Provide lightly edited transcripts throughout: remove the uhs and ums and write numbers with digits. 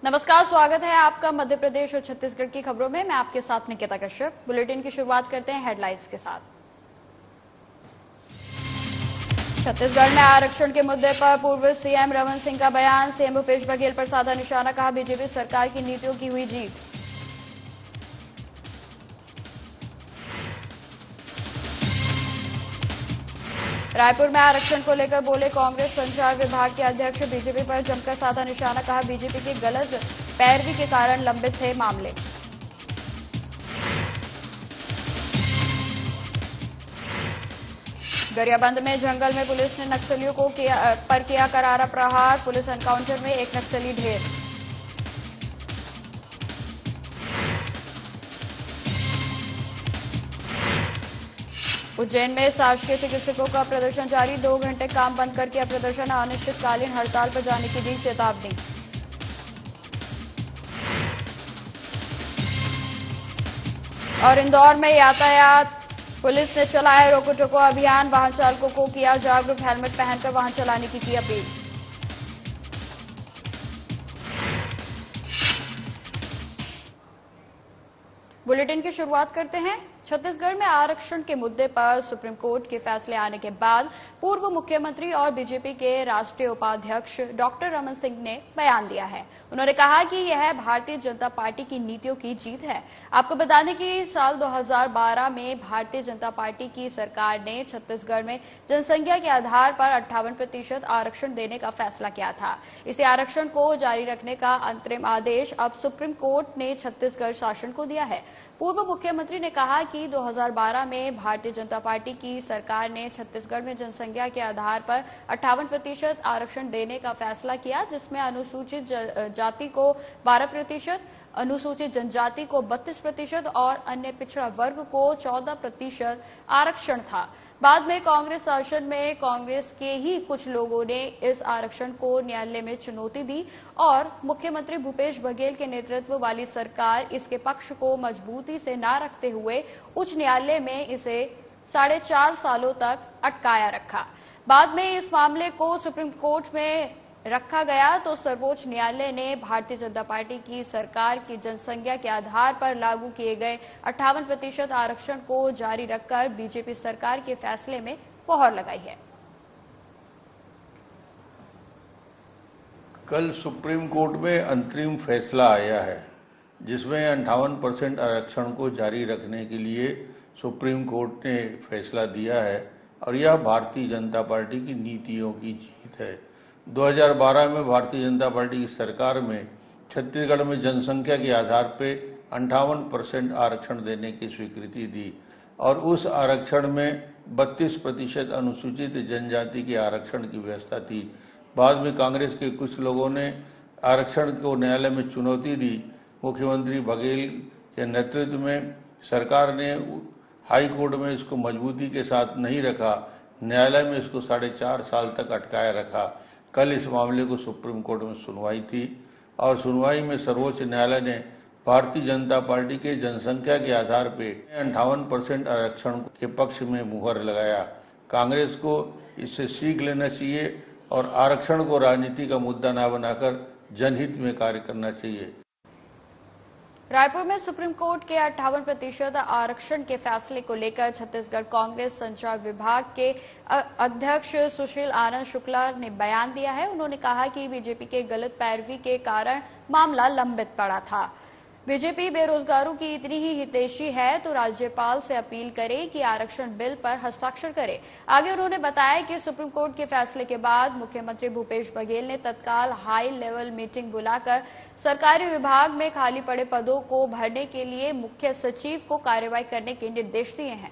नमस्कार, स्वागत है आपका मध्य प्रदेश और छत्तीसगढ़ की खबरों में। मैं आपके साथ निकिता कश्यप। बुलेटिन की शुरुआत करते हैं हेडलाइंस के साथ। छत्तीसगढ़ में आरक्षण के मुद्दे पर पूर्व सीएम रमन सिंह का बयान। सीएम भूपेश बघेल पर साधा निशाना, कहा बीजेपी सरकार की नीतियों की हुई जीत। रायपुर में आरक्षण को लेकर बोले कांग्रेस संचार विभाग के अध्यक्ष। बीजेपी पर जमकर साधा निशाना, कहा बीजेपी की गलत पैरवी के कारण लंबित थे मामले। गरियाबंद में जंगल में पुलिस ने नक्सलियों को किया करारा प्रहार। पुलिस एनकाउंटर में एक नक्सली ढेर। उज्जैन में शासकीय चिकित्सकों का प्रदर्शन जारी। 2 घंटे काम बंद कर किया प्रदर्शन। अनिश्चितकालीन हड़ताल पर जाने की दी चेतावनी। और इंदौर में यातायात पुलिस ने चलाया रोको टोको अभियान। वाहन चालकों को किया जागरूक। हेलमेट पहनकर वाहन चलाने की अपील। बुलेटिन की शुरुआत करते हैं। छत्तीसगढ़ में आरक्षण के मुद्दे पर सुप्रीम कोर्ट के फैसले आने के बाद पूर्व मुख्यमंत्री और बीजेपी के राष्ट्रीय उपाध्यक्ष डॉक्टर रमन सिंह ने बयान दिया है। उन्होंने कहा कि यह भारतीय जनता पार्टी की नीतियों की जीत है। आपको बता दें कि साल 2012 में भारतीय जनता पार्टी की सरकार ने छत्तीसगढ़ में जनसंख्या के आधार पर 58% आरक्षण देने का फैसला किया था। इसी आरक्षण को जारी रखने का अंतरिम आदेश अब सुप्रीम कोर्ट ने छत्तीसगढ़ शासन को दिया है। पूर्व मुख्यमंत्री ने कहा कि 2012 में भारतीय जनता पार्टी की सरकार ने छत्तीसगढ़ में जनसंख्या के आधार पर 58% आरक्षण देने का फैसला किया, जिसमें अनुसूचित जाति को 12%, अनुसूचित जनजाति को 32% और अन्य पिछड़ा वर्ग को 14% आरक्षण था। बाद में कांग्रेस शासन में कांग्रेस के ही कुछ लोगों ने इस आरक्षण को न्यायालय में चुनौती दी और मुख्यमंत्री भूपेश बघेल के नेतृत्व वाली सरकार इसके पक्ष को मजबूती से न रखते हुए उच्च न्यायालय में इसे 4.5 सालों तक अटकाया रखा। बाद में इस मामले को सुप्रीम कोर्ट में रखा गया तो सर्वोच्च न्यायालय ने भारतीय जनता पार्टी की सरकार की जनसंख्या के आधार पर लागू किए गए 58% आरक्षण को जारी रखकर बीजेपी सरकार के फैसले में मोहर लगाई है। कल सुप्रीम कोर्ट में अंतरिम फैसला आया है, जिसमें 58% आरक्षण को जारी रखने के लिए सुप्रीम कोर्ट ने फैसला दिया है और यह भारतीय जनता पार्टी की नीतियों की जीत है। 2012 में भारतीय जनता पार्टी की सरकार में छत्तीसगढ़ में जनसंख्या के आधार पे 58% आरक्षण देने की स्वीकृति दी और उस आरक्षण में 32% अनुसूचित जनजाति के आरक्षण की व्यवस्था थी। बाद में कांग्रेस के कुछ लोगों ने आरक्षण को न्यायालय में चुनौती दी। मुख्यमंत्री बघेल के नेतृत्व में सरकार ने हाई कोर्ट में इसको मजबूती के साथ नहीं रखा, न्यायालय में इसको 4.5 साल तक अटकाया रखा। कल इस मामले को सुप्रीम कोर्ट में सुनवाई थी और सुनवाई में सर्वोच्च न्यायालय ने भारतीय जनता पार्टी के जनसंख्या के आधार पे 58% आरक्षण के पक्ष में मुहर लगाया। कांग्रेस को इससे सीख लेना चाहिए और आरक्षण को राजनीति का मुद्दा न बनाकर जनहित में कार्य करना चाहिए। रायपुर में सुप्रीम कोर्ट के 58% आरक्षण के फैसले को लेकर छत्तीसगढ़ कांग्रेस संचार विभाग के अध्यक्ष सुशील आनंद शुक्ला ने बयान दिया है। उन्होंने कहा कि बीजेपी के गलत पैरवी के कारण मामला लंबित पड़ा था। बीजेपी बेरोजगारों की इतनी ही हितैषी है तो राज्यपाल से अपील करे कि आरक्षण बिल पर हस्ताक्षर करे। आगे उन्होंने बताया कि सुप्रीम कोर्ट के फैसले के बाद मुख्यमंत्री भूपेश बघेल ने तत्काल हाई लेवल मीटिंग बुलाकर सरकारी विभाग में खाली पड़े पदों को भरने के लिए मुख्य सचिव को कार्रवाई करने के निर्देश दिए हैं।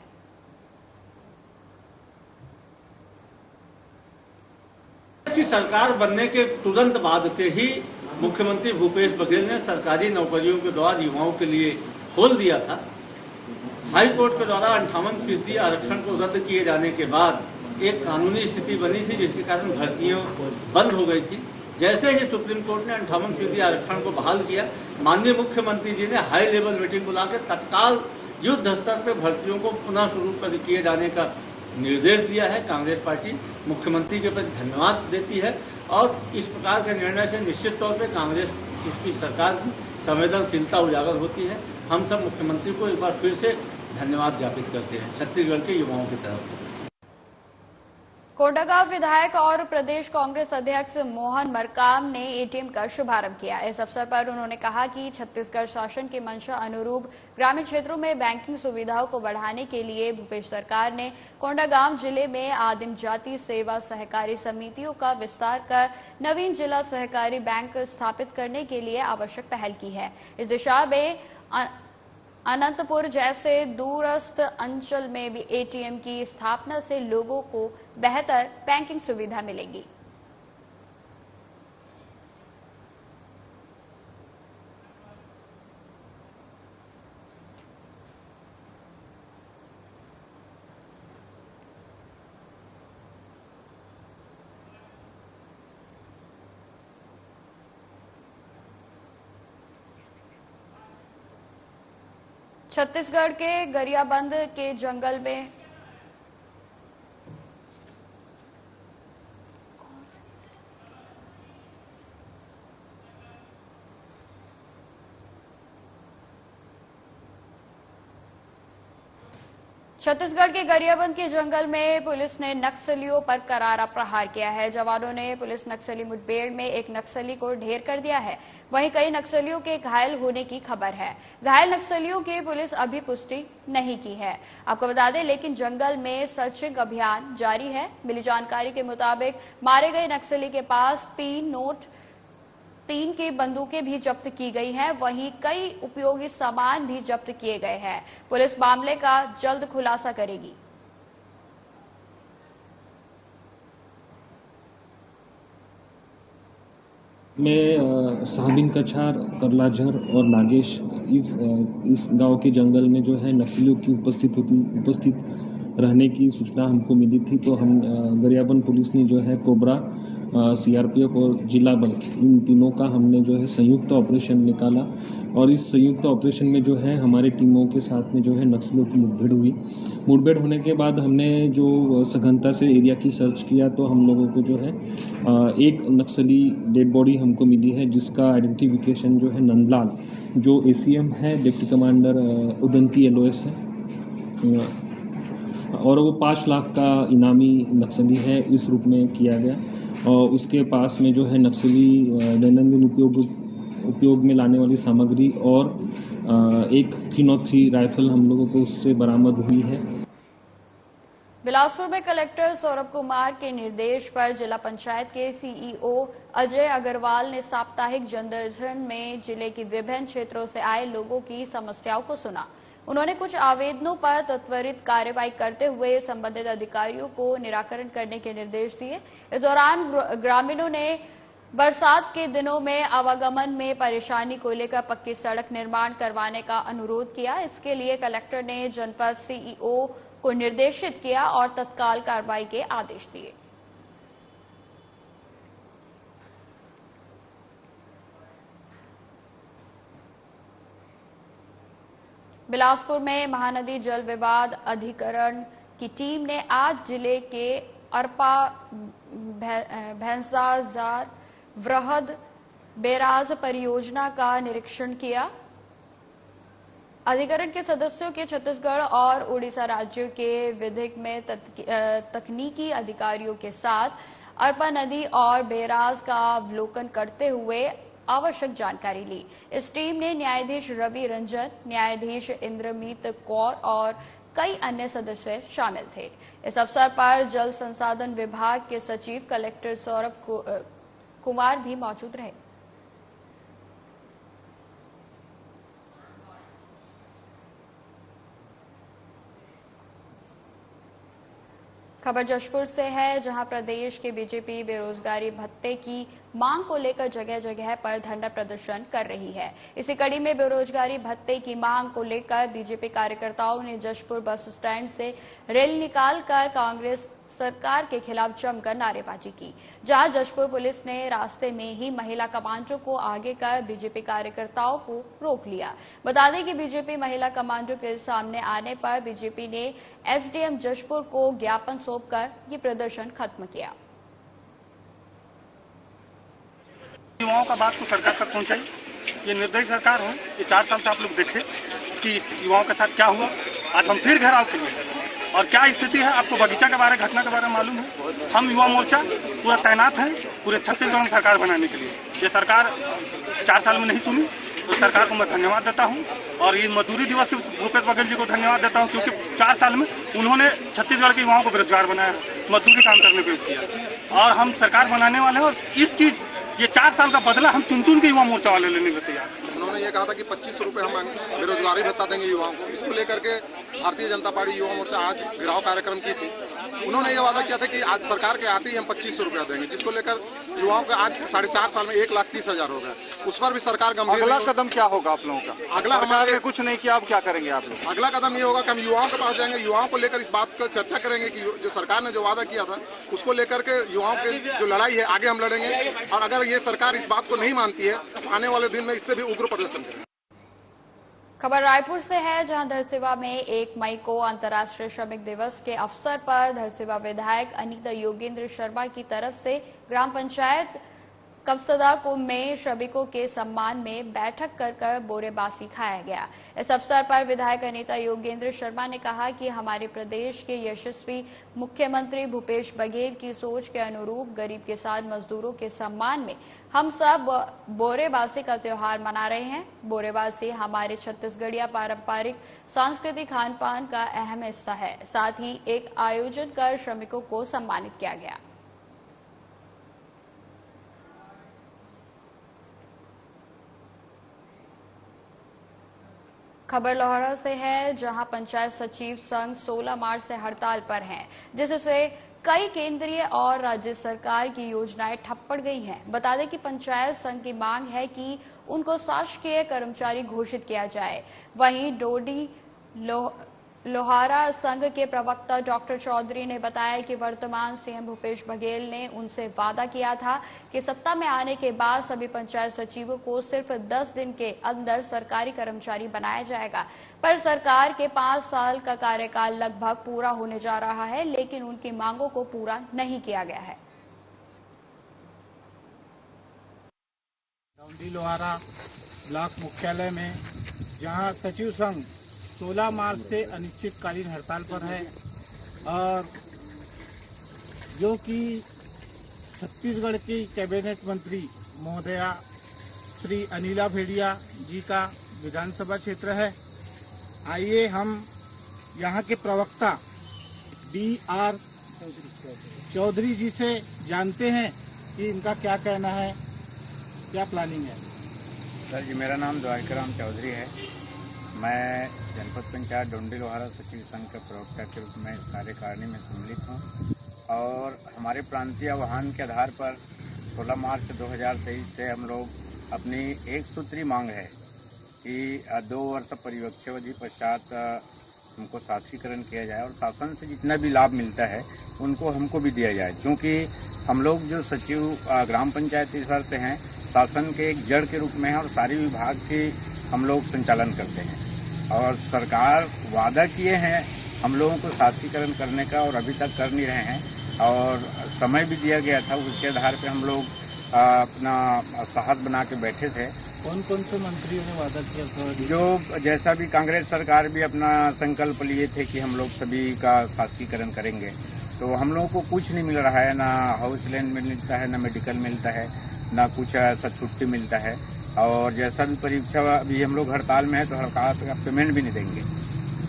की सरकार बनने के तुरंत बाद से ही मुख्यमंत्री भूपेश बघेल ने सरकारी नौकरियों के द्वार युवाओं के लिए खोल दिया था। हाई कोर्ट के द्वारा 58% आरक्षण को रद्द किए जाने के बाद एक कानूनी स्थिति बनी थी, जिसके कारण भर्तियां बंद हो गई थी। जैसे ही सुप्रीम कोर्ट ने 58% आरक्षण को बहाल किया, माननीय मुख्यमंत्री जी ने हाई लेवल मीटिंग बुलाकर तत्काल युद्ध स्तर पर भर्तियों को पुनः शुरू किए जाने का निर्देश दिया है। कांग्रेस पार्टी मुख्यमंत्री के प्रति धन्यवाद देती है और इस प्रकार के निर्णय से निश्चित तौर पर कांग्रेस इस चीज की सरकार की संवेदनशीलता उजागर होती है। हम सब मुख्यमंत्री को एक बार फिर से धन्यवाद ज्ञापित करते हैं छत्तीसगढ़ के युवाओं की तरफ से। कोंडागांव विधायक और प्रदेश कांग्रेस अध्यक्ष मोहन मरकाम ने एटीएम का शुभारंभ किया। इस अवसर पर उन्होंने कहा कि छत्तीसगढ़ शासन के मंशा अनुरूप ग्रामीण क्षेत्रों में बैंकिंग सुविधाओं को बढ़ाने के लिए भूपेश सरकार ने कोंडागांव जिले में आदिम जाति सेवा सहकारी समितियों का विस्तार कर नवीन जिला सहकारी बैंक स्थापित करने के लिए आवश्यक पहल की है। इस दिशा में अनंतपुर जैसे दूरस्थ अंचल में भी एटीएम की स्थापना से लोगों को बेहतर बैंकिंग सुविधा मिलेगी। छत्तीसगढ़ के गरियाबंद के जंगल में छत्तीसगढ़ के गरियाबंद के जंगल में पुलिस ने नक्सलियों पर करारा प्रहार किया है। जवानों ने पुलिस नक्सली मुठभेड़ में एक नक्सली को ढेर कर दिया है। वहीं कई नक्सलियों के घायल होने की खबर है। घायल नक्सलियों की पुलिस अभी पुष्टि नहीं की है। आपको बता दें, लेकिन जंगल में सर्चिंग अभियान जारी है। मिली जानकारी के मुताबिक मारे गए नक्सली के पास 3 की बंदूकें भी जब्त की गई हैं। वहीं कई उपयोगी सामान भी जब्त किए गए हैं। पुलिस मामले का जल्द खुलासा करेगी। में साहबिन कछार, करलाझर और नागेश इस गांव के जंगल में जो है नक्सलियों की उपस्थित रहने की सूचना हमको मिली थी। तो हम गरियाबंद पुलिस ने जो है कोबरा, सीआरपीएफ और जिला बल इन तीनों का हमने जो है संयुक्त ऑपरेशन निकाला और इस संयुक्त ऑपरेशन में जो है हमारे टीमों के साथ में जो है नक्सलियों की मुठभेड़ हुई। मुठभेड़ होने के बाद हमने जो सघनता से एरिया की सर्च किया तो हम लोगों को जो है एक नक्सली डेड बॉडी हमको मिली है, जिसका आइडेंटिफिकेशन जो है नंदलाल, जो एसीएम है, डिप्टी कमांडर उदंती LOS है और वो 5 लाख का इनामी नक्सली है, इस रूप में किया गया। और उसके पास में जो है नक्सली दैनंदिन उपयोग में लाने वाली सामग्री और एक 303 राइफल हम लोगों को उससे बरामद हुई है। बिलासपुर में कलेक्टर सौरभ कुमार के निर्देश पर जिला पंचायत के CEO अजय अग्रवाल ने साप्ताहिक जनदर्शन में जिले के विभिन्न क्षेत्रों से आए लोगों की समस्याओं को सुना। उन्होंने कुछ आवेदनों पर त्वरित कार्रवाई करते हुए संबंधित अधिकारियों को निराकरण करने के निर्देश दिए। इस दौरान ग्रामीणों ने बरसात के दिनों में आवागमन में परेशानी को लेकर पक्की सड़क निर्माण करवाने का अनुरोध किया। इसके लिए कलेक्टर ने जनपद CEO को निर्देशित किया और तत्काल कार्रवाई के आदेश दिए। बिलासपुर में महानदी जल विवाद अधिकरण की टीम ने आज जिले के अरपा, भैंसाजार, वृहद बैराज परियोजना का निरीक्षण किया। अधिकरण के सदस्यों के छत्तीसगढ़ और उड़ीसा राज्यों के विधिक में तकनीकी अधिकारियों के साथ अरपा नदी और बैराज का अवलोकन करते हुए आवश्यक जानकारी ली। इस टीम ने न्यायाधीश रवि रंजन, न्यायाधीश इंद्रमीत कौर और कई अन्य सदस्य शामिल थे। इस अवसर पर जल संसाधन विभाग के सचिव कलेक्टर सौरभ कुमार भी मौजूद रहे। खबर जशपुर से है, जहां प्रदेश के बीजेपी बेरोजगारी भत्ते की मांग को लेकर जगह जगह पर धरना प्रदर्शन कर रही है। इसी कड़ी में बेरोजगारी भत्ते की मांग को लेकर बीजेपी कार्यकर्ताओं ने जशपुर बस स्टैंड से रैली निकालकर कांग्रेस सरकार के खिलाफ जमकर नारेबाजी की, जहां जशपुर पुलिस ने रास्ते में ही महिला कमांडो को आगे कर बीजेपी कार्यकर्ताओं को रोक लिया। बता दें कि बीजेपी महिला कमांडो के सामने आने पर बीजेपी ने SDM जशपुर को ज्ञापन सौंपकर ये प्रदर्शन खत्म किया। युवाओं का बात को सरकार तक पहुंचाई। ये निर्दयी सरकार है। ये 4 साल से आप लोग देखे कि युवाओं के साथ क्या हुआ। आज हम फिर घेराव के लिए और क्या स्थिति है आपको बगीचा के बारे घटना के बारे में मालूम है। हम युवा मोर्चा पूरा तैनात है पूरे छत्तीसगढ़ में सरकार बनाने के लिए। ये सरकार 4 साल में नहीं सुनी तो सरकार को मैं धन्यवाद देता हूं और ये मजदूरी दिवस के भूपेश बघेल जी को धन्यवाद देता हूं क्योंकि 4 साल में उन्होंने छत्तीसगढ़ के युवाओं को बेरोजगार बनाया, मजदूरी काम करने पर किया और हम सरकार बनाने वाले हैं और इस चीज ये 4 साल का बदला हम चुन चुन के युवा मोर्चा वाले लेने को तैयार। उन्होंने ये कहा था कि 25 रुपए हम बेरोजगारी भत्ता देंगे युवाओं को। इसको लेकर के भारतीय जनता पार्टी युवा मोर्चा आज घेराव कार्यक्रम की थी। उन्होंने ये वादा किया था कि आज सरकार के आते ही हम 25 रुपया देंगे, जिसको लेकर युवाओं का आज 4.5 साल में 1,30,000 हो गया। उस पर भी सरकार गंभीर। अगला कदम क्या होगा आप लोगों का? अगला हमारे कुछ नहीं किया, अब क्या करेंगे आप लोग? अगला कदम ये होगा कि हम युवाओं के पास जाएंगे, युवाओं को लेकर इस बात पर चर्चा करेंगे कि जो सरकार ने जो वादा किया था उसको लेकर के युवाओं की जो लड़ाई है आगे हम लड़ेंगे और अगर ये सरकार इस बात को नहीं मानती है तो आने वाले दिन में इससे भी उग्र प्रदर्शन करेंगे। खबर रायपुर से है, जहां धरसींवा में 1 मई को अंतर्राष्ट्रीय श्रमिक दिवस के अवसर पर धरसींवा विधायक अनीता योगेंद्र शर्मा की तरफ से ग्राम पंचायत कपसदा कुंभ में श्रमिकों के सम्मान में बैठक कर बोरेबासी खाया गया। इस अवसर पर विधायक अनीता योगेंद्र शर्मा ने कहा कि हमारे प्रदेश के यशस्वी मुख्यमंत्री भूपेश बघेल की सोच के अनुरूप गरीब किसान मजदूरों के सम्मान में हम सब बोरेबासी का त्योहार मना रहे हैं। बोरेबासी हमारे छत्तीसगढ़िया पारंपरिक सांस्कृतिक खान पान का अहम हिस्सा है। साथ ही एक आयोजन कर श्रमिकों को सम्मानित किया गया। खबर लोहारा से है, जहां पंचायत सचिव संघ 16 मार्च से हड़ताल पर हैं, जिससे कई केंद्रीय और राज्य सरकार की योजनाएं ठप पड़ गई हैं। बता दें कि पंचायत संघ की मांग है कि उनको शासकीय कर्मचारी घोषित किया जाए। वहीं डोडी लोहारा संघ के प्रवक्ता डॉक्टर चौधरी ने बताया कि वर्तमान सीएम भूपेश बघेल ने उनसे वादा किया था कि सत्ता में आने के बाद सभी पंचायत सचिवों को सिर्फ 10 दिन के अंदर सरकारी कर्मचारी बनाया जाएगा। पर सरकार के 5 साल का कार्यकाल लगभग पूरा होने जा रहा है, लेकिन उनकी मांगों को पूरा नहीं किया गया है। डोडी लोहारा ब्लॉक मुख्यालय में जहां सचिव संघ 16 मार्च से अनिश्चितकालीन हड़ताल पर है और जो कि छत्तीसगढ़ की कैबिनेट मंत्री महोदया श्री अनिला भेड़िया जी का विधानसभा क्षेत्र है। आइए हम यहाँ के प्रवक्ता DR चौधरी जी से जानते हैं कि इनका क्या कहना है, क्या प्लानिंग है। सर जी, मेरा नाम द्वारकाराम चौधरी है। मैं जनपद पंचायत डोडी लोहारा सचिव संघ के प्रवक्ता के रूप में इस कार्यकारिणी में सम्मिलित हूँ और हमारे प्रांतीय आह्वान के आधार पर 16 मार्च 2023 से हम लोग अपनी एक सूत्री मांग है कि 2 वर्ष परिवक्षावधि पश्चात हमको शासीकरण किया जाए और शासन से जितना भी लाभ मिलता है उनको हमको भी दिया जाए, क्योंकि हम लोग जो सचिव ग्राम पंचायत स्तर से हैं शासन के एक जड़ के रूप में है और सारी विभाग के हम लोग संचालन करते हैं और सरकार वादा किए हैं हम लोगों को शासीकरण करने का और अभी तक कर नहीं रहे हैं और समय भी दिया गया था। उसके आधार पे हम लोग अपना साहस बना के बैठे थे। कौन कौन से मंत्रियों ने वादा किया था? जो जैसा भी कांग्रेस सरकार भी अपना संकल्प लिए थे कि हम लोग सभी का शासीकरण करेंगे, तो हम लोगों को कुछ नहीं मिल रहा है। ना हाउस लैंड मिलता है, ना मेडिकल मिलता है, ना कुछ ऐसा छुट्टी मिलता है और जैसा भी परीक्षा अभी हम लोग हड़ताल में है तो हड़ताल का पेमेंट भी नहीं देंगे।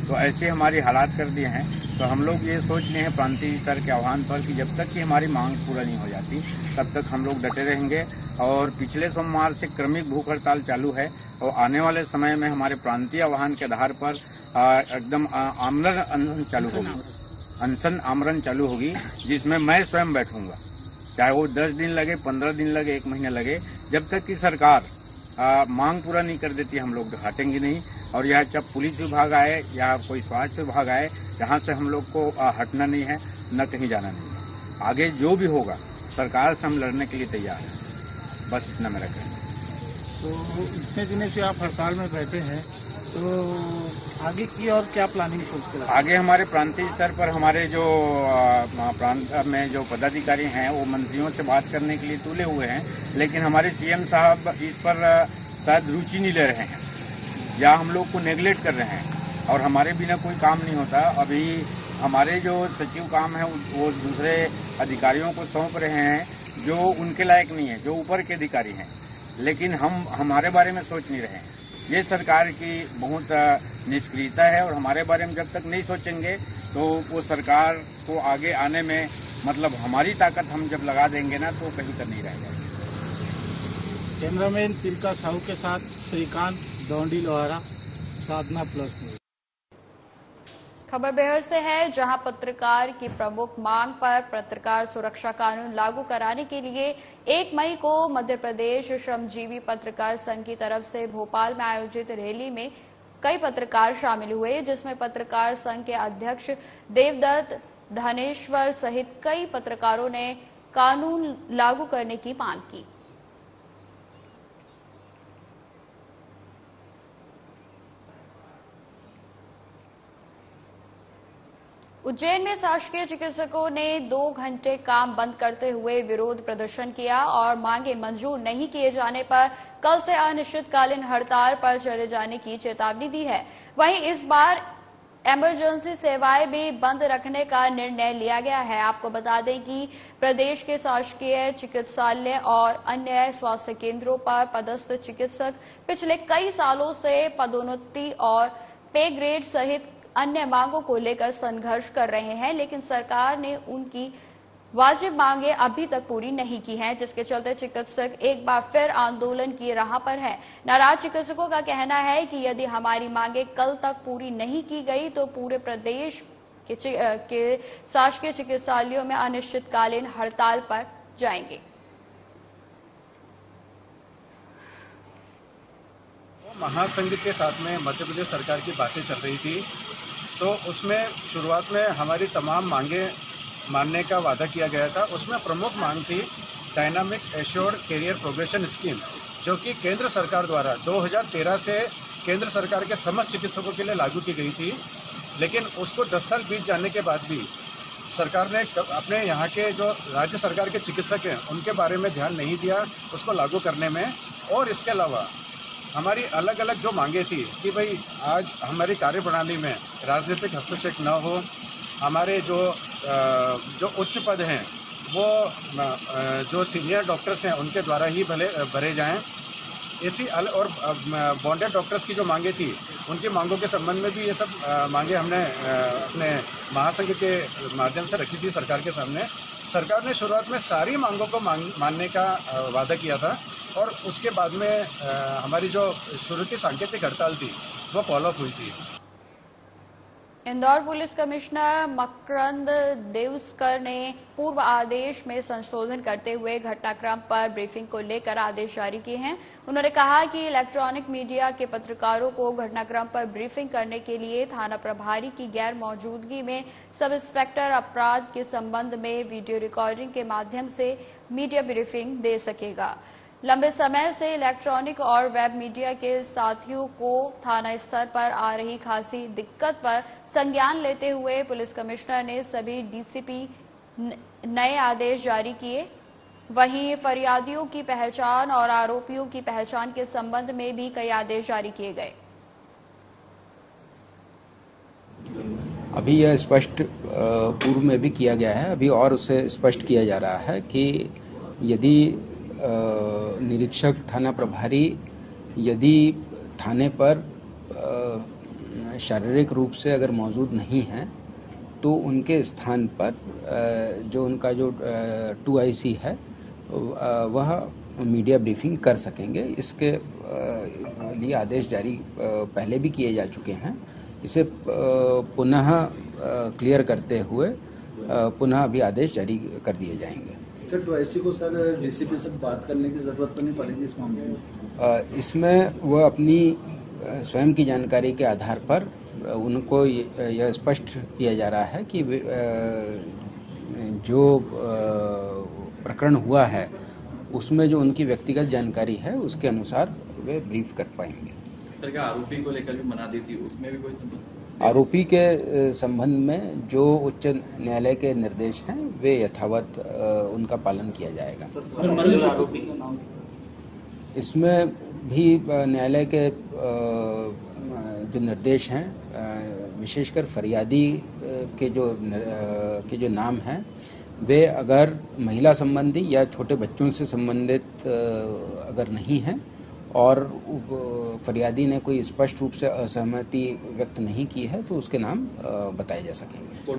तो ऐसे हमारी हालात कर दिए हैं। तो हम लोग ये सोच रहे हैं प्रांतीय स्तर के आह्वान पर कि जब तक कि हमारी मांग पूरा नहीं हो जाती तब तक हम लोग डटे रहेंगे और पिछले सोमवार से क्रमिक भूख हड़ताल चालू है और आने वाले समय में हमारे प्रांतीय आह्वान के आधार पर एकदम आमरण अनशन चालू होगी, अनशन आमरण चालू होगी, जिसमें मैं स्वयं बैठूंगा, चाहे वो 10 दिन लगे, 15 दिन लगे, 1 महीने लगे, जब तक कि सरकार मांग पूरा नहीं कर देती हम लोग हटेंगे नहीं। और यह जब पुलिस विभाग आए या कोई स्वास्थ्य विभाग आए, जहां से हम लोग को हटना नहीं है, न कहीं जाना नहीं है। आगे जो भी होगा सरकार से हम लड़ने के लिए तैयार हैं। बस इतना मेरा कहना है। तो इतने दिनों से आप हड़ताल में बैठे हैं, तो आगे की और क्या प्लानिंग सोचते हैं? आगे हमारे प्रांतीय स्तर पर हमारे जो प्रांत में जो पदाधिकारी हैं वो मंत्रियों से बात करने के लिए तुले हुए हैं, लेकिन हमारे सीएम साहब इस पर शायद रुचि नहीं ले रहे हैं या हम लोग को नेग्लेक्ट कर रहे हैं और हमारे बिना कोई काम नहीं होता। अभी हमारे जो सचिव काम है वो दूसरे अधिकारियों को सौंप रहे हैं जो उनके लायक नहीं है, जो ऊपर के अधिकारी हैं, लेकिन हम हमारे बारे में सोच नहीं रहे हैं। ये सरकार की बहुत निष्क्रियता है और हमारे बारे में जब तक नहीं सोचेंगे तो वो सरकार को आगे आने में मतलब हमारी ताकत हम जब लगा देंगे ना तो कहीं तक नहीं रह जाएगी। कैमरामैन तिलका साहू के साथ श्रीकांत दौंडी लोहारा, साधना प्लस। खबर बिहार से है, जहां पत्रकार की प्रमुख मांग पर पत्रकार सुरक्षा कानून लागू कराने के लिए 1 मई को मध्य प्रदेश श्रमजीवी पत्रकार संघ की तरफ से भोपाल में आयोजित रैली में कई पत्रकार शामिल हुए, जिसमें पत्रकार संघ के अध्यक्ष देवदत्त धनेश्वर सहित कई पत्रकारों ने कानून लागू करने की मांग की। उज्जैन में शासकीय चिकित्सकों ने 2 घंटे काम बंद करते हुए विरोध प्रदर्शन किया और मांगे मंजूर नहीं किए जाने पर कल से अनिश्चितकालीन हड़ताल पर चले जाने की चेतावनी दी है। वहीं इस बार इमरजेंसी सेवाएं भी बंद रखने का निर्णय लिया गया है। आपको बता दें कि प्रदेश के शासकीय चिकित्सालय और अन्य स्वास्थ्य केंद्रों पर पदस्थ चिकित्सक पिछले कई सालों से पदोन्नति और पे ग्रेड सहित अन्य मांगों को लेकर संघर्ष कर रहे हैं, लेकिन सरकार ने उनकी वाजिब मांगे अभी तक पूरी नहीं की हैं, जिसके चलते चिकित्सक एक बार फिर आंदोलन की राह पर है। नाराज चिकित्सकों का कहना है कि यदि हमारी मांगे कल तक पूरी नहीं की गई तो पूरे प्रदेश के शासकीय चिकित्सालयों में अनिश्चितकालीन हड़ताल पर जाएंगे। महासंघ के साथ में मध्य प्रदेश सरकार की बातें चल रही थी, तो उसमें शुरुआत में हमारी तमाम मांगे मानने का वादा किया गया था। उसमें प्रमुख मांग थी dynamic assured career progression scheme, जो कि केंद्र सरकार द्वारा 2013 से केंद्र सरकार के समस्त चिकित्सकों के लिए लागू की गई थी, लेकिन उसको 10 साल बीत जाने के बाद भी सरकार ने अपने यहाँ के जो राज्य सरकार के चिकित्सक हैं उनके बारे में ध्यान नहीं दिया उसको लागू करने में। और इसके अलावा हमारी अलग अलग जो मांगे थी कि भाई आज हमारी कार्यप्रणाली में राजनीतिक हस्तक्षेप न हो, हमारे जो उच्च पद हैं वो जो सीनियर डॉक्टर्स हैं उनके द्वारा ही भरे जाएं। इसी और बॉन्डेड डॉक्टर्स की जो मांगे थी उनकी मांगों के संबंध में भी ये सब मांगे हमने अपने महासंघ के माध्यम से रखी थी सरकार के सामने। सरकार ने शुरुआत में सारी मांगों को मानने का वादा किया था और उसके बाद में हमारी जो शुरू की सांकेतिक हड़ताल थी वो कॉल ऑफ हुई थी। इंदौर पुलिस कमिश्नर मकरंद देवस्कर ने पूर्व आदेश में संशोधन करते हुए घटनाक्रम पर ब्रीफिंग को लेकर आदेश जारी किए हैं। उन्होंने कहा कि इलेक्ट्रॉनिक मीडिया के पत्रकारों को घटनाक्रम पर ब्रीफिंग करने के लिए थाना प्रभारी की गैर मौजूदगी में सब इंस्पेक्टर अपराध के संबंध में वीडियो रिकॉर्डिंग के माध्यम से मीडिया ब्रीफिंग दे सकेगा। लंबे समय से इलेक्ट्रॉनिक और वेब मीडिया के साथियों को थाना स्तर पर आ रही खासी दिक्कत पर संज्ञान लेते हुए पुलिस कमिश्नर ने सभी डीसीपी नए आदेश जारी किए। वहीं फरियादियों की पहचान और आरोपियों की पहचान के संबंध में भी कई आदेश जारी किए गए। अभी यह स्पष्ट पूर्व में भी किया गया है, अभी और उसे स्पष्ट किया जा रहा है कि यदि निरीक्षक थाना प्रभारी यदि थाने पर शारीरिक रूप से अगर मौजूद नहीं है तो उनके स्थान पर जो उनका जो 2IC है वह मीडिया ब्रीफिंग कर सकेंगे। इसके लिए आदेश जारी पहले भी किए जा चुके हैं। इसे पुनः क्लियर करते हुए पुनः अभी आदेश जारी कर दिए जाएंगे। क्या 2IC को सर डीसीपी से बात करने की जरूरत तो नहीं पड़ेगी इस मामले में? इसमें वह अपनी स्वयं की जानकारी के आधार पर उनको यह स्पष्ट किया जा रहा है कि जो प्रकरण हुआ है उसमें जो उनकी व्यक्तिगत जानकारी है उसके अनुसार वे ब्रीफ कर पाएंगे। करके आरोपी को लेकर भी मना दी थी, उसमें भी कोई सबूत? आरोपी के संबंध में जो उच्च न्यायालय के निर्देश हैं वे यथावत उनका पालन किया जाएगा। इसमें भी न्यायालय के जो निर्देश हैं, विशेषकर फरियादी के जो नाम हैं वे अगर महिला संबंधी या छोटे बच्चों से संबंधित अगर नहीं हैं और फरियादी ने कोई स्पष्ट रूप से असहमति व्यक्त नहीं की है तो उसके नाम बताए जा सकेंगे।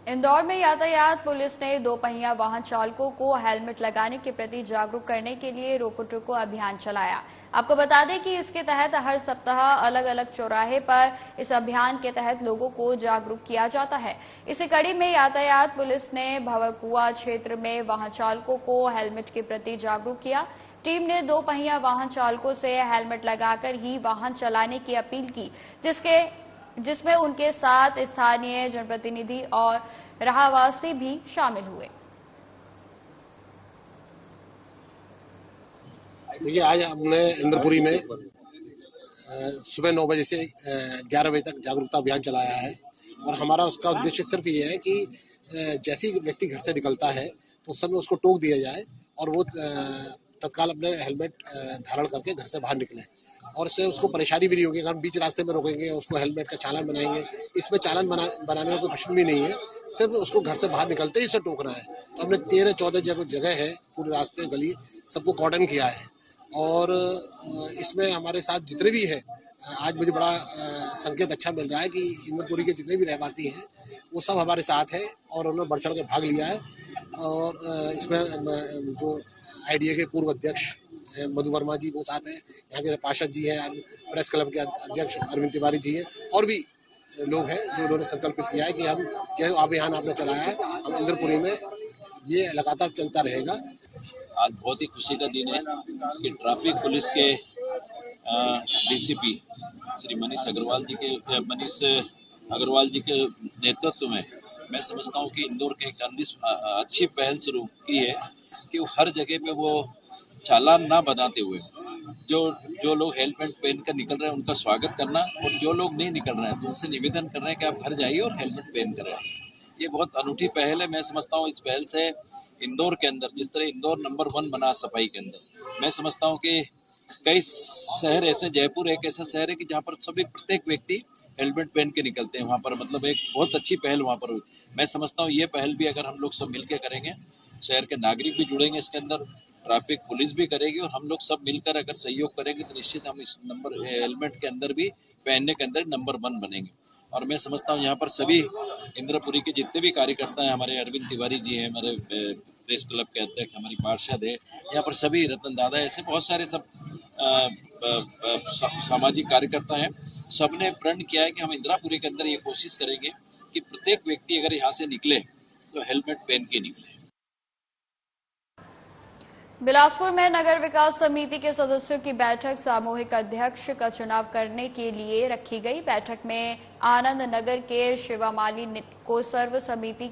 इंदौर में यातायात पुलिस ने 2 पहिया वाहन चालकों को हेलमेट लगाने के प्रति जागरूक करने के लिए रोको टोको अभियान चलाया। आपको बता दें कि इसके तहत हर सप्ताह अलग अलग चौराहे पर इस अभियान के तहत लोगों को जागरूक किया जाता है। इसी कड़ी में यातायात पुलिस ने भंवरकुआ क्षेत्र में वाहन चालकों को हेलमेट के प्रति जागरूक किया। टीम ने 2 पहिया वाहन चालकों से हेलमेट लगाकर ही वाहन चलाने की अपील की, जिसमें उनके साथ स्थानीय जनप्रतिनिधि और रहावासी भी शामिल हुए। देखिए, आज हमने इंद्रपुरी में सुबह 9 बजे से 11 बजे तक जागरूकता अभियान चलाया है और हमारा उसका उद्देश्य सिर्फ ये है कि जैसे ही व्यक्ति घर से निकलता है तो उस समय उसको टोक दिया जाए और वो तत्काल अपने हेलमेट धारण करके घर से बाहर निकले और इससे उसको परेशानी भी नहीं होगी। अगर हम बीच रास्ते में रोकेंगे, उसको हेलमेट का चालान बनाएंगे, इसमें चालान बनाने का कोई प्रश्न भी नहीं है, सिर्फ उसको घर से बाहर निकलते ही उसे टोकना है। तो हमने 13-14 जगह है, पूरे रास्ते गली सबको कॉर्डन किया है और इसमें हमारे साथ जितने भी है, आज मुझे बड़ा संकेत अच्छा मिल रहा है कि इंद्रपुरी के जितने भी रहवासी हैं वो सब हमारे साथ हैं और उन्होंने बढ़ चढ़ के भाग लिया है। और इसमें जो आईडीए के पूर्व अध्यक्ष मधु वर्मा जी वो साथ हैं, यहाँ के पार्षद जी हैं, प्रेस क्लब के अध्यक्ष अरविंद तिवारी जी हैं और भी लोग हैं जो उन्होंने संकल्पित किया है कि हम जो अभियान आपने चलाया है हम इंद्रपुरी में ये लगातार चलता रहेगा। आज बहुत ही खुशी का दिन है कि ट्रैफिक पुलिस के डीसीपी श्री मनीष अग्रवाल जी के नेतृत्व में मैं समझता हूँ कि इंदौर के एक अच्छी पहल शुरू की है कि वो हर जगह पे वो चालान ना बनाते हुए जो लोग हेलमेट पहन कर निकल रहे हैं उनका स्वागत करना और जो लोग नहीं निकल रहे हैं तो उनसे निवेदन कर रहे हैं कि आप घर जाइए और हेलमेट पहन कर आइए। ये बहुत अनूठी पहल है। मैं समझता हूँ इस पहल से इंदौर के अंदर, जिस तरह इंदौर नंबर 1 बना सफाई के अंदर, मैं समझता हूँ कि कई शहर ऐसे, जयपुर एक ऐसा शहर है कि जहाँ पर सभी प्रत्येक व्यक्ति हेलमेट पहन के निकलते हैं। वहाँ पर मतलब एक बहुत अच्छी पहल वहाँ पर हुई। मैं समझता हूँ ये पहल भी अगर हम लोग सब मिलकर करेंगे, शहर के नागरिक भी जुड़ेंगे इसके अंदर, ट्रैफिक पुलिस भी करेगी और हम लोग सब मिलकर अगर सहयोग करेंगे तो निश्चित हम इस नंबर हेलमेट के अंदर भी पहनने के अंदर नंबर 1 बनेंगे। और मैं समझता हूँ यहाँ पर सभी इंद्रपुरी के जितने भी कार्यकर्ता हैं, हमारे अरविंद तिवारी जी हैं, हमारे प्रेस क्लब के अध्यक्ष, हमारी पार्षद है, यहाँ पर सभी रतन दादा, ऐसे बहुत सारे सब सामाजिक कार्यकर्ता हैं। सबने प्रण किया है कि हम इंद्रपुरी के अंदर ये कोशिश करेंगे कि प्रत्येक व्यक्ति अगर यहाँ से निकले तो हेलमेट पहन के निकले। बिलासपुर में नगर विकास समिति के सदस्यों की बैठक सामूहिक अध्यक्ष का चुनाव करने के लिए रखी गई। बैठक में आनंद नगर के शिवा माली को सर्व समिति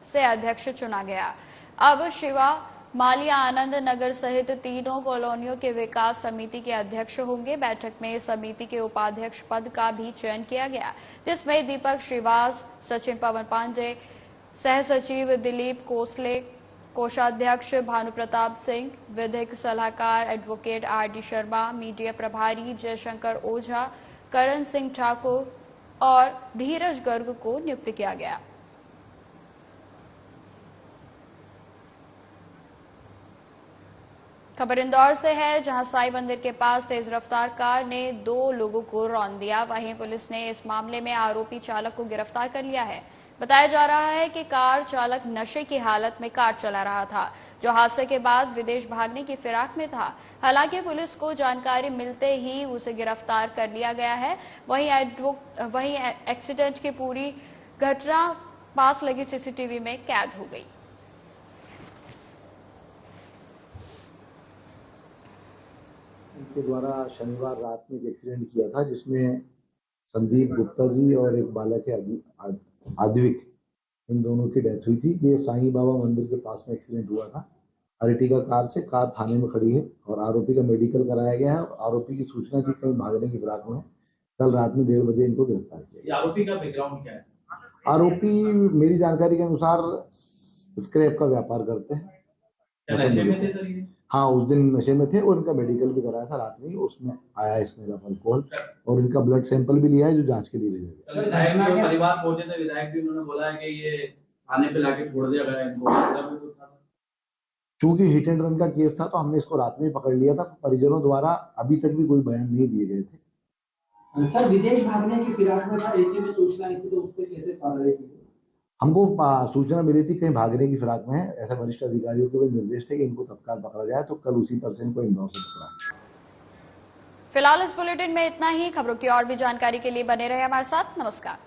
से अध्यक्ष चुना गया। अब शिवा माली आनंद नगर सहित तीनों कॉलोनियों के विकास समिति के अध्यक्ष होंगे। बैठक में समिति के उपाध्यक्ष पद का भी चयन किया गया, जिसमें दीपक श्रीवास, सचिन पवन पांडे, सह सचिव दिलीप कोसले, कोषाध्यक्ष भानु प्रताप सिंह, विधिक सलाहकार एडवोकेट आर.डी. शर्मा, मीडिया प्रभारी जयशंकर ओझा, करण सिंह ठाकुर और धीरज गर्ग को नियुक्त किया गया। खबर इंदौर से है, जहां साई मंदिर के पास तेज रफ्तार कार ने 2 लोगों को रौंद दिया। वहीं पुलिस ने इस मामले में आरोपी चालक को गिरफ्तार कर लिया है। बताया जा रहा है कि कार चालक नशे की हालत में कार चला रहा था, जो हादसे के बाद विदेश भागने की फिराक में था। हालांकि पुलिस को जानकारी मिलते ही उसे गिरफ्तार कर लिया गया है। वहीं एक्सीडेंट की पूरी घटना पास लगी सीसीटीवी में कैद हो गई। उनके द्वारा शनिवार रात में एक एक्सीडेंट किया था, जिसमें संदीप गुप्ता जी और एक बालक है आद्विक, इन दोनों की डेथ हुई थी। ये साईं बाबा मंदिर के पास में एक्सीडेंट हुआ था। अर्टिगा कार से। कार थाने में खड़ी है और आरोपी का मेडिकल कराया गया है। आरोपी की सूचना थी कहीं भागने की फिराक में। कल रात में 1:30 बजे इनको गिरफ्तार किया। आरोपी का बैकग्राउंड क्या है? आरोपी मेरी जानकारी के अनुसार स्क्रैप का व्यापार करते हैं। नशे में थे सर ये? हाँ, उस दिन नशे में थे और इनका मेडिकल भी कराया था रात में, उसमें आया इसमें अल्कोहल और इनका ब्लड सैंपल भी लिया है जो जांच के लिए भेजा गया। विधायक के परिवार पहुंचे थे, विधायक भी उन्होंने बोला है कि ये थाने पे लाके छोड़ दिया गया इनको। चूंकि हिट एंड रन का केस था तो हमने इसको रात में पकड़ लिया था। परिजनों द्वारा अभी तक भी कोई बयान नहीं दिए गए थे। सर विदेश भागने की फिराक में था, ऐसी भी सूचना आई थी, तो उस पर कैसे कार्रवाई की? हमको सूचना मिली थी कहीं भागने की फिराक में है। ऐसे वरिष्ठ अधिकारियों के निर्देश थे कि इनको तत्काल पकड़ा जाए, तो कल उसी पर्सन को इंदौर से पकड़ा। फिलहाल इस बुलेटिन में इतना ही। खबरों की और भी जानकारी के लिए बने रहे हमारे साथ। नमस्कार।